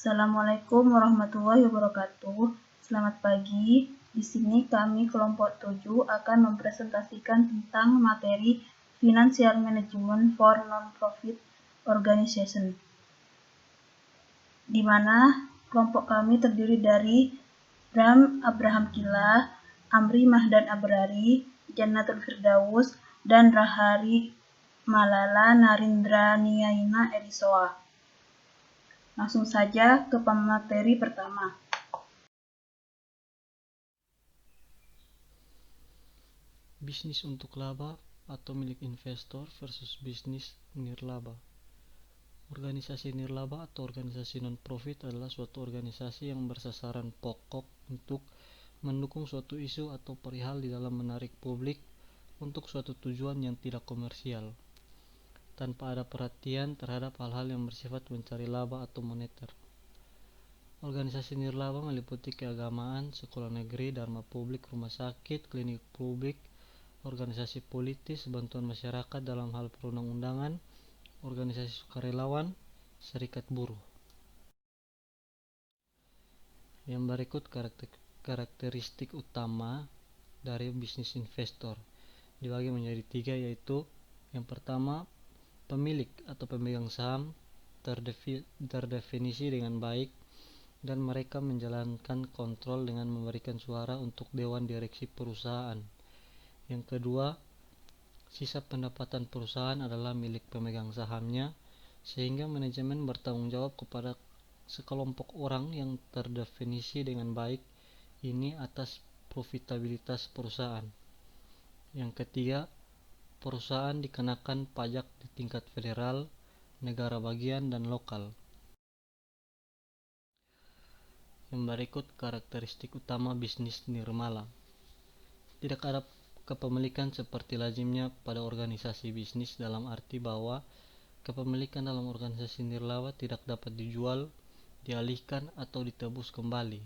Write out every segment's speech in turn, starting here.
Assalamualaikum warahmatullahi wabarakatuh. Selamat pagi. Di sini kami kelompok 7 akan mempresentasikan tentang materi Financial Management for Non-Profit Organization, di mana kelompok kami terdiri dari Bram Abraham Kila, Amri Mahdan Abrari, Jannatul Firdaus, dan Rahari Malala Narindraniaina Erisoa. Langsung saja ke pemateri pertama. Bisnis untuk laba atau milik investor versus bisnis nirlaba. Organisasi nirlaba atau organisasi non-profit adalah suatu organisasi yang bersasaran pokok untuk mendukung suatu isu atau perihal di dalam menarik publik untuk suatu tujuan yang tidak komersial, tanpa ada perhatian terhadap hal-hal yang bersifat mencari laba atau moneter. Organisasi nirlaba meliputi keagamaan, sekolah negeri, dharma publik, rumah sakit, klinik publik, organisasi politis, bantuan masyarakat dalam hal perundang-undangan, organisasi sukarelawan, serikat buruh. Yang berikut karakteristik utama dari bisnis investor dibagi menjadi 3, yaitu yang pertama, pemilik atau pemegang saham terdefinisi dengan baik dan mereka menjalankan kontrol dengan memberikan suara untuk dewan direksi perusahaan. Yang kedua, sisa pendapatan perusahaan adalah milik pemegang sahamnya, sehingga manajemen bertanggung jawab kepada sekelompok orang yang terdefinisi dengan baik ini atas profitabilitas perusahaan. Yang ketiga, perusahaan dikenakan pajak di tingkat federal, negara bagian, dan lokal. Yang berikut karakteristik utama bisnis nirmala. Tidak ada kepemilikan seperti lazimnya pada organisasi bisnis, dalam arti bahwa kepemilikan dalam organisasi nirlaba tidak dapat dijual, dialihkan, atau ditebus kembali,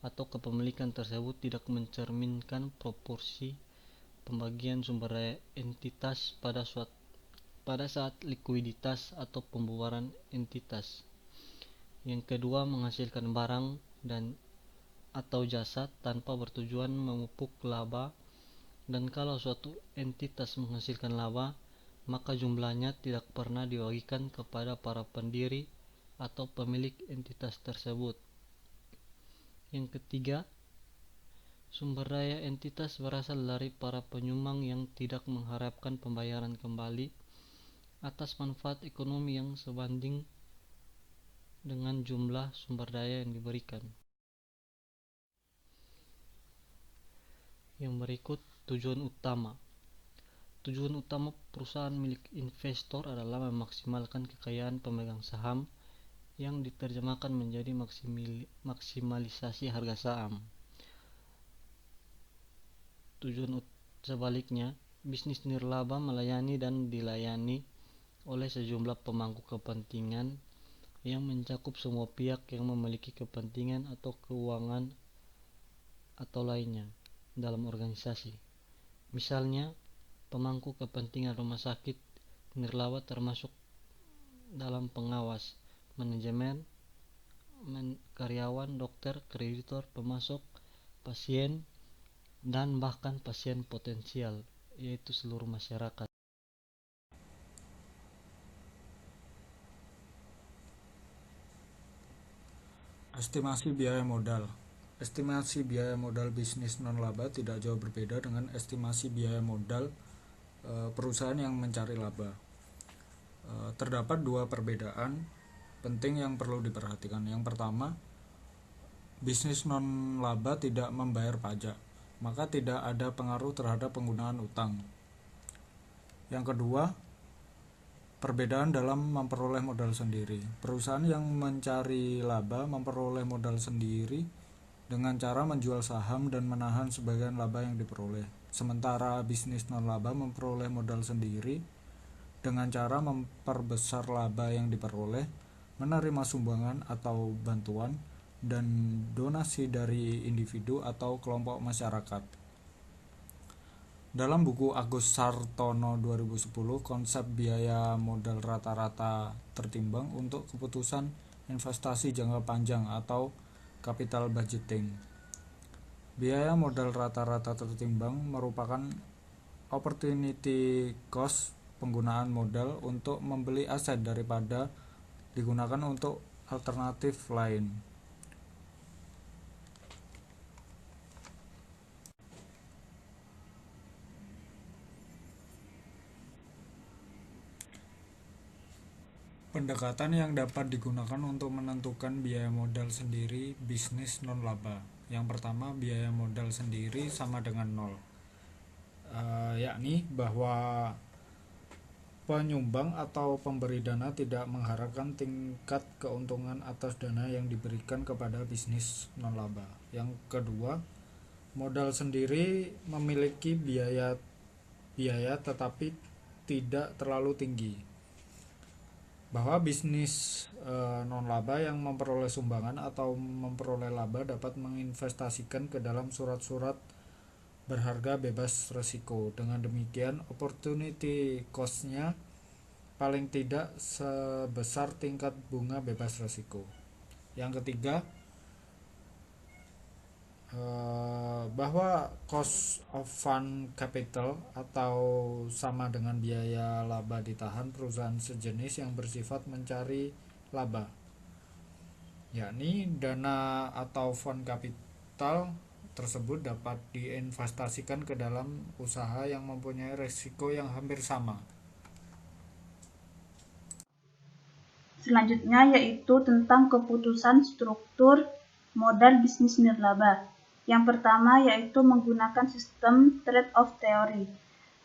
atau kepemilikan tersebut tidak mencerminkan proporsi pembagian sumber daya entitas pada saat likuiditas atau pembubaran entitas. Yang kedua, menghasilkan barang dan atau jasa tanpa bertujuan memupuk laba, dan kalau suatu entitas menghasilkan laba, maka jumlahnya tidak pernah dibagikan kepada para pendiri atau pemilik entitas tersebut. Yang ketiga, sumber daya entitas berasal dari para penyumbang yang tidak mengharapkan pembayaran kembali atas manfaat ekonomi yang sebanding dengan jumlah sumber daya yang diberikan. Yang berikut tujuan utama. Tujuan utama perusahaan milik investor adalah memaksimalkan kekayaan pemegang saham yang diterjemahkan menjadi maksimalisasi harga saham. Sebaliknya, bisnis nirlaba melayani dan dilayani oleh sejumlah pemangku kepentingan yang mencakup semua pihak yang memiliki kepentingan atau keuangan atau lainnya dalam organisasi. Misalnya, pemangku kepentingan rumah sakit nirlaba termasuk dalam pengawas, manajemen, karyawan, dokter, kreditor, pemasok, pasien, dan bahkan pasien potensial, yaitu seluruh masyarakat. Estimasi biaya modal. Estimasi biaya modal bisnis non-laba tidak jauh berbeda dengan estimasi biaya modal perusahaan yang mencari laba. Terdapat 2 perbedaan penting yang perlu diperhatikan. Yang pertama, bisnis non-laba tidak membayar pajak, maka tidak ada pengaruh terhadap penggunaan utang. Yang kedua, perbedaan dalam memperoleh modal sendiri. Perusahaan yang mencari laba memperoleh modal sendiri dengan cara menjual saham dan menahan sebagian laba yang diperoleh. Sementara bisnis non-laba memperoleh modal sendiri dengan cara memperbesar laba yang diperoleh, menerima sumbangan atau bantuan, dan donasi dari individu atau kelompok masyarakat. Dalam buku Agus Sartono 2010, konsep biaya modal rata-rata tertimbang untuk keputusan investasi jangka panjang atau capital budgeting. Biaya modal rata-rata tertimbang merupakan opportunity cost penggunaan modal untuk membeli aset daripada digunakan untuk alternatif lain. Pendekatan yang dapat digunakan untuk menentukan biaya modal sendiri bisnis non-laba. Yang pertama, biaya modal sendiri sama dengan nol, yakni bahwa penyumbang atau pemberi dana tidak mengharapkan tingkat keuntungan atas dana yang diberikan kepada bisnis non-laba. Yang kedua, modal sendiri memiliki biaya tetapi tidak terlalu tinggi, bahwa bisnis non-laba yang memperoleh sumbangan atau memperoleh laba dapat menginvestasikan ke dalam surat-surat berharga bebas risiko. Dengan demikian, opportunity cost-nya paling tidak sebesar tingkat bunga bebas risiko. Yang ketiga, bahwa cost of fund capital atau sama dengan biaya laba ditahan perusahaan sejenis yang bersifat mencari laba, yakni dana atau fund capital tersebut dapat diinvestasikan ke dalam usaha yang mempunyai risiko yang hampir sama. Selanjutnya yaitu tentang keputusan struktur modal bisnis nirlaba. Yang pertama yaitu menggunakan sistem trade-off theory.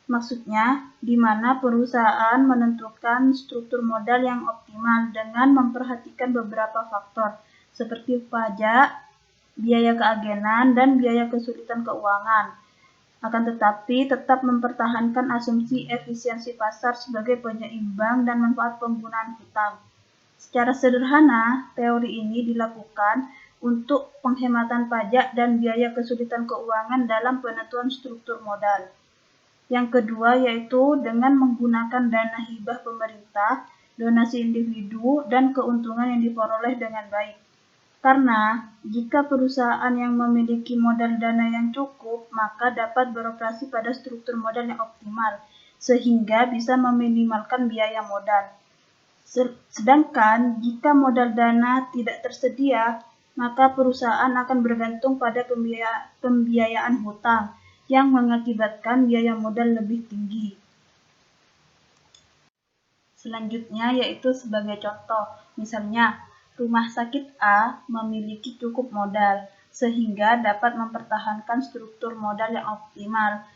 Maksudnya, di mana perusahaan menentukan struktur modal yang optimal dengan memperhatikan beberapa faktor, seperti pajak, biaya keagenan, dan biaya kesulitan keuangan. Akan tetapi, tetap mempertahankan asumsi efisiensi pasar sebagai penyeimbang dan manfaat penggunaan hutang. Secara sederhana, teori ini dilakukan untuk penghematan pajak dan biaya kesulitan keuangan dalam penentuan struktur modal. Yang kedua yaitu dengan menggunakan dana hibah pemerintah, donasi individu, dan keuntungan yang diperoleh dengan baik. Karena jika perusahaan yang memiliki modal dana yang cukup, maka dapat beroperasi pada struktur modal yang optimal, sehingga bisa meminimalkan biaya modal. Sedangkan jika modal dana tidak tersedia, maka perusahaan akan bergantung pada pembiayaan hutang yang mengakibatkan biaya modal lebih tinggi. Selanjutnya yaitu sebagai contoh, misalnya rumah sakit A memiliki cukup modal sehingga dapat mempertahankan struktur modal yang optimal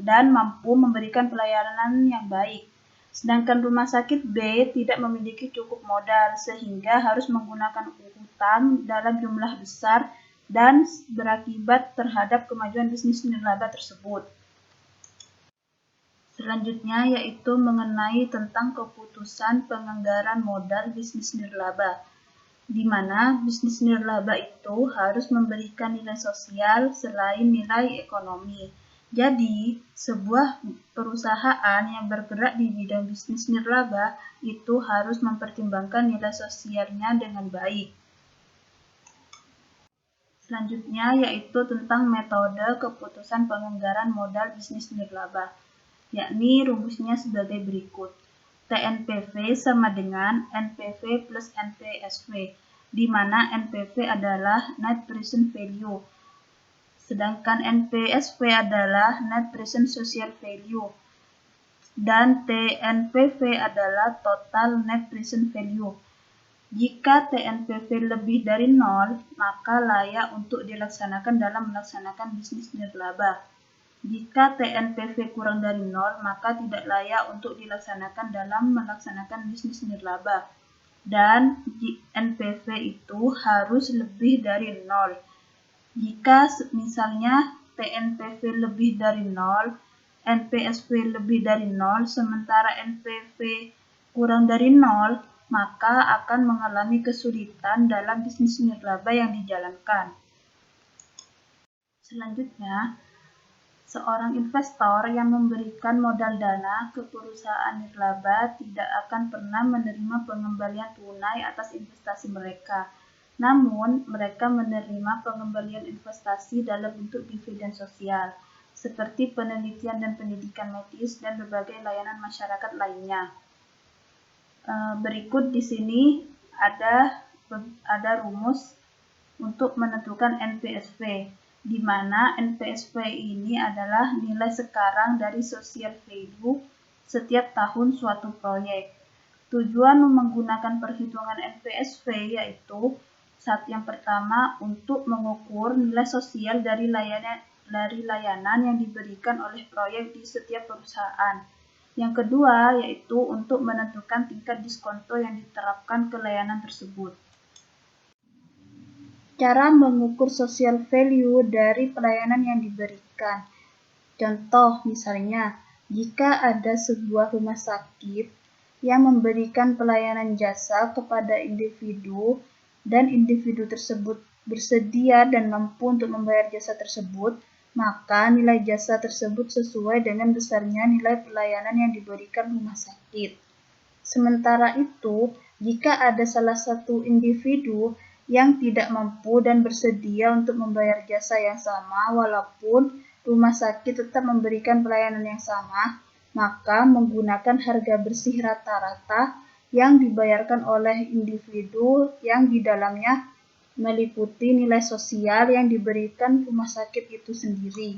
dan mampu memberikan pelayanan yang baik. Sedangkan rumah sakit B tidak memiliki cukup modal sehingga harus menggunakan utang dalam jumlah besar dan berakibat terhadap kemajuan bisnis nirlaba tersebut. Selanjutnya yaitu mengenai tentang keputusan penganggaran modal bisnis nirlaba, di mana bisnis nirlaba itu harus memberikan nilai sosial selain nilai ekonomi. Jadi, sebuah perusahaan yang bergerak di bidang bisnis nirlaba itu harus mempertimbangkan nilai sosialnya dengan baik. Selanjutnya yaitu tentang metode keputusan penganggaran modal bisnis nirlaba, yakni rumusnya sebagai berikut. TNPV sama dengan NPV plus NPSV, di mana NPV adalah Net Present Value, sedangkan NPSV adalah Net Present Social Value, dan TNPV adalah Total Net Present Value. Jika TNPV lebih dari 0, maka layak untuk dilaksanakan dalam melaksanakan bisnis nirlaba. Jika TNPV kurang dari 0, maka tidak layak untuk dilaksanakan dalam melaksanakan bisnis nirlaba. Dan NPV itu harus lebih dari 0. Jika misalnya TNPV lebih dari 0, NPSV lebih dari 0, sementara NPV kurang dari 0, maka akan mengalami kesulitan dalam bisnis nirlaba yang dijalankan. Selanjutnya, Seorang investor yang memberikan modal dana ke perusahaan nirlaba tidak akan pernah menerima pengembalian tunai atas investasi mereka. Namun, mereka menerima pengembalian investasi dalam bentuk dividen sosial, seperti penelitian dan pendidikan medis dan berbagai layanan masyarakat lainnya. Berikut di sini ada rumus untuk menentukan NPSV, di mana NPSV ini adalah nilai sekarang dari social value setiap tahun suatu proyek. Tujuan menggunakan perhitungan NPSV yaitu yang pertama untuk mengukur nilai sosial dari layanan yang diberikan oleh proyek di setiap perusahaan. Yang kedua yaitu untuk menentukan tingkat diskonto yang diterapkan ke layanan tersebut. Cara mengukur social value dari pelayanan yang diberikan. Contoh misalnya, jika ada sebuah rumah sakit yang memberikan pelayanan jasa kepada individu dan individu tersebut bersedia dan mampu untuk membayar jasa tersebut, maka nilai jasa tersebut sesuai dengan besarnya nilai pelayanan yang diberikan rumah sakit. Sementara itu, jika ada salah satu individu yang tidak mampu dan bersedia untuk membayar jasa yang sama walaupun rumah sakit tetap memberikan pelayanan yang sama, maka menggunakan harga bersih rata-rata yang dibayarkan oleh individu yang di dalamnya meliputi nilai sosial yang diberikan rumah sakit itu sendiri.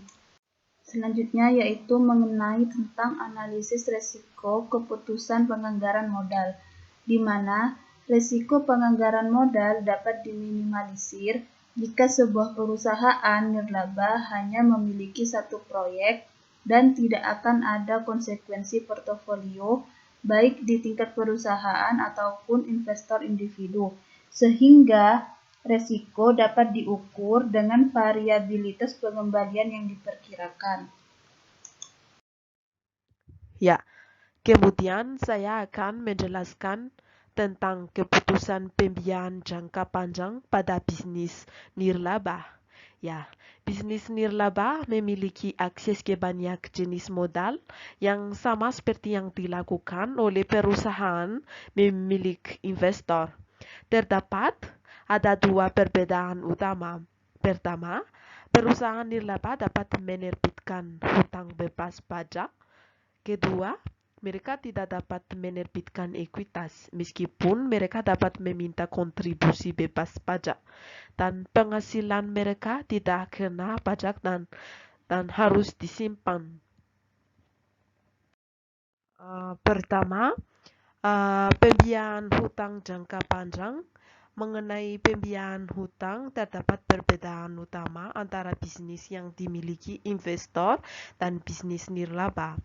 Selanjutnya yaitu mengenai tentang analisis resiko keputusan penganggaran modal, di mana resiko penganggaran modal dapat diminimalisir jika sebuah perusahaan nirlaba hanya memiliki satu proyek dan tidak akan ada konsekuensi portofolio baik di tingkat perusahaan ataupun investor individu, sehingga resiko dapat diukur dengan variabilitas pengembalian yang diperkirakan. Ya, kemudian saya akan menjelaskan tentang keputusan pembiayaan jangka panjang pada bisnis nirlaba. Ya, bisnis nirlaba memiliki akses ke banyak jenis modal yang sama seperti yang dilakukan oleh perusahaan milik investor. Terdapat ada dua perbedaan utama. Pertama, perusahaan nirlaba dapat menerbitkan hutang bebas pajak. Kedua, mereka tidak dapat menerbitkan ekuitas, meskipun mereka dapat meminta kontribusi bebas pajak, dan penghasilan mereka tidak kena pajak dan harus disimpan. Pertama, pembiayaan hutang jangka panjang. Mengenai pembiayaan hutang, terdapat perbedaan utama antara bisnis yang dimiliki investor dan bisnis nirlaba.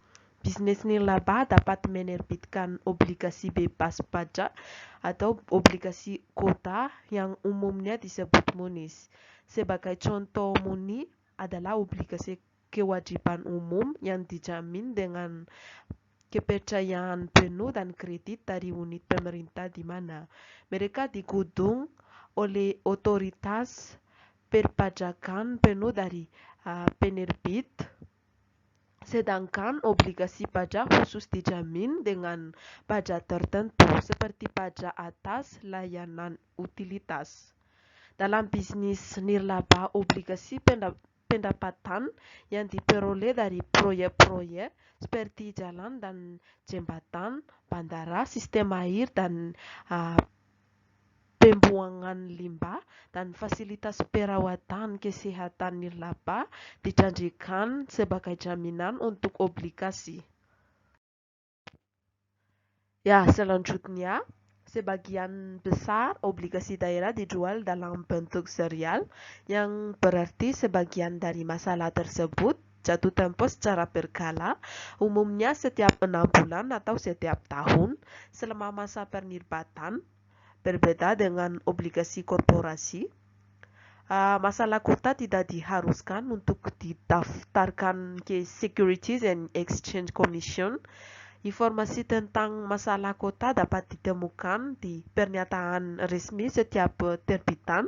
Bisnis nirlaba dapat menerbitkan obligasi bebas pajak atau obligasi kota yang umumnya disebut munis. Sebagai contoh muni adalah obligasi kewajiban umum yang dijamin dengan kepercayaan penuh dan kredit dari unit pemerintah di mana mereka digudung oleh otoritas perpajakan penuh dari penerbit. Sedangkan obligasi pajak khusus dijamin dengan pajak tertentu seperti pajak atas layanan utilitas. Dalam bisnis nirlaba, obligasi pendapatan yang diperoleh dari proyek-proyek seperti jalan dan jembatan, bandara, sistem air dan pembuangan limbah dan fasilitas perawatan kesehatan nirlaba dijanjikan sebagai jaminan untuk obligasi. Ya, selanjutnya, sebagian besar obligasi daerah dijual dalam bentuk serial, yang berarti sebagian dari masalah tersebut jatuh tempo secara berkala, umumnya setiap 6 bulan atau setiap tahun selama masa penerbatan. Berbeda dengan obligasi korporasi, masalah kota tidak diharuskan untuk didaftarkan ke Securities and Exchange Commission Informasi tentang masalah kota dapat ditemukan di pernyataan resmi setiap terbitan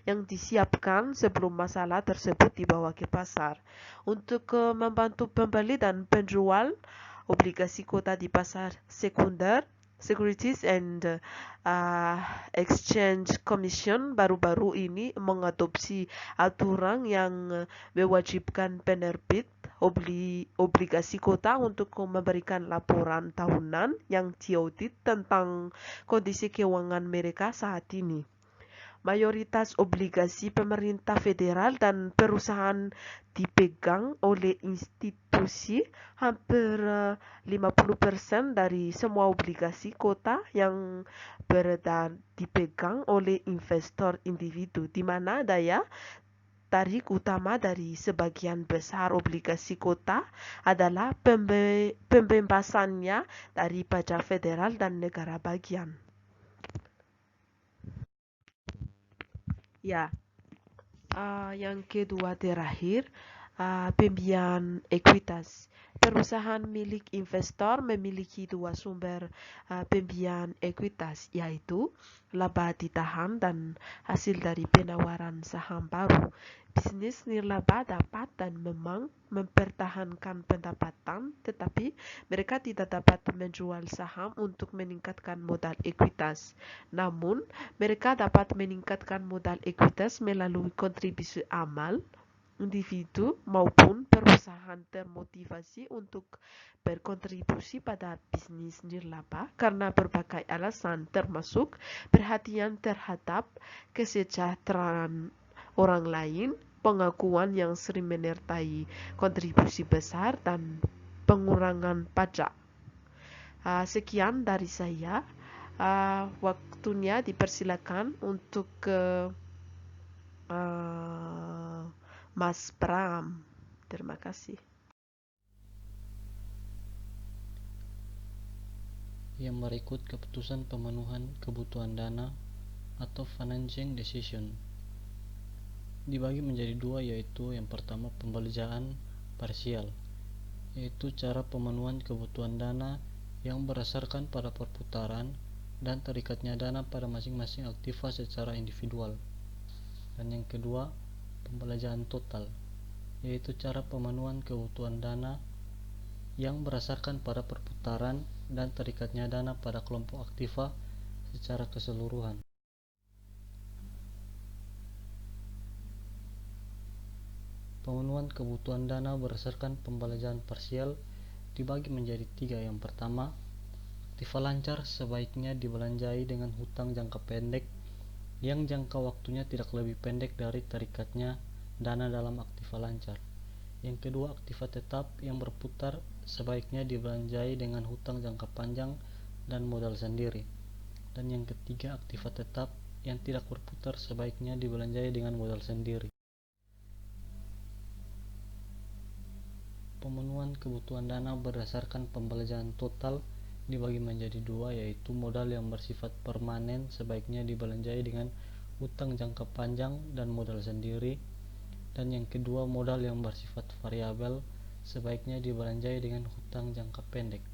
yang disiapkan sebelum masalah tersebut dibawa ke pasar. Untuk membantu pembeli dan penjual obligasi kota di pasar sekunder, Securities and Exchange Commission baru-baru ini mengadopsi aturan yang mewajibkan penerbit obligasi kota untuk memberikan laporan tahunan yang diaudit tentang kondisi keuangan mereka saat ini. Mayoritas obligasi pemerintah federal dan perusahaan dipegang oleh institusi. Hampir 50% dari semua obligasi kota yang beredar dipegang oleh investor individu, di mana daya tarik utama dari sebagian besar obligasi kota adalah pembebasannya dari pajak federal dan negara bagian. Ya, yang kedua terakhir, pembiayaan ekuitas. Perusahaan milik investor memiliki dua sumber pembiayaan ekuitas, yaitu laba ditahan dan hasil dari penawaran saham baru. Bisnis nirlaba dapat dan memang mempertahankan pendapatan, tetapi mereka tidak dapat menjual saham untuk meningkatkan modal ekuitas. Namun, mereka dapat meningkatkan modal ekuitas melalui kontribusi amal individu maupun perusahaan termotivasi untuk berkontribusi pada bisnis nirlaba karena berbagai alasan, termasuk perhatian terhadap kesejahteraan orang lain, pengakuan yang sering menyertai kontribusi besar, dan pengurangan pajak. Sekian dari saya. Waktunya dipersilakan untuk Mas Pram. Terima kasih. Yang berikut keputusan pemenuhan kebutuhan dana atau financing decision dibagi menjadi dua, yaitu yang pertama pembelanjaan parsial, yaitu cara pemenuhan kebutuhan dana yang berdasarkan pada perputaran dan terikatnya dana pada masing-masing aktiva secara individual. Dan yang kedua, pembelanjaan total, yaitu cara pemenuhan kebutuhan dana yang berdasarkan pada perputaran dan terikatnya dana pada kelompok aktiva secara keseluruhan. Pemenuhan kebutuhan dana berdasarkan pembelanjaan parsial dibagi menjadi tiga. Yang pertama, aktiva lancar sebaiknya dibelanjai dengan hutang jangka pendek yang jangka waktunya tidak lebih pendek dari terikatnya dana dalam aktiva lancar. Yang kedua, aktiva tetap yang berputar sebaiknya dibelanjai dengan hutang jangka panjang dan modal sendiri. Dan yang ketiga, aktiva tetap yang tidak berputar sebaiknya dibelanjai dengan modal sendiri. Pemenuhan kebutuhan dana berdasarkan pembelanjaan total dibagi menjadi dua, yaitu modal yang bersifat permanen sebaiknya dibelanjai dengan hutang jangka panjang dan modal sendiri. Dan yang kedua, modal yang bersifat variabel sebaiknya dibelanjai dengan hutang jangka pendek.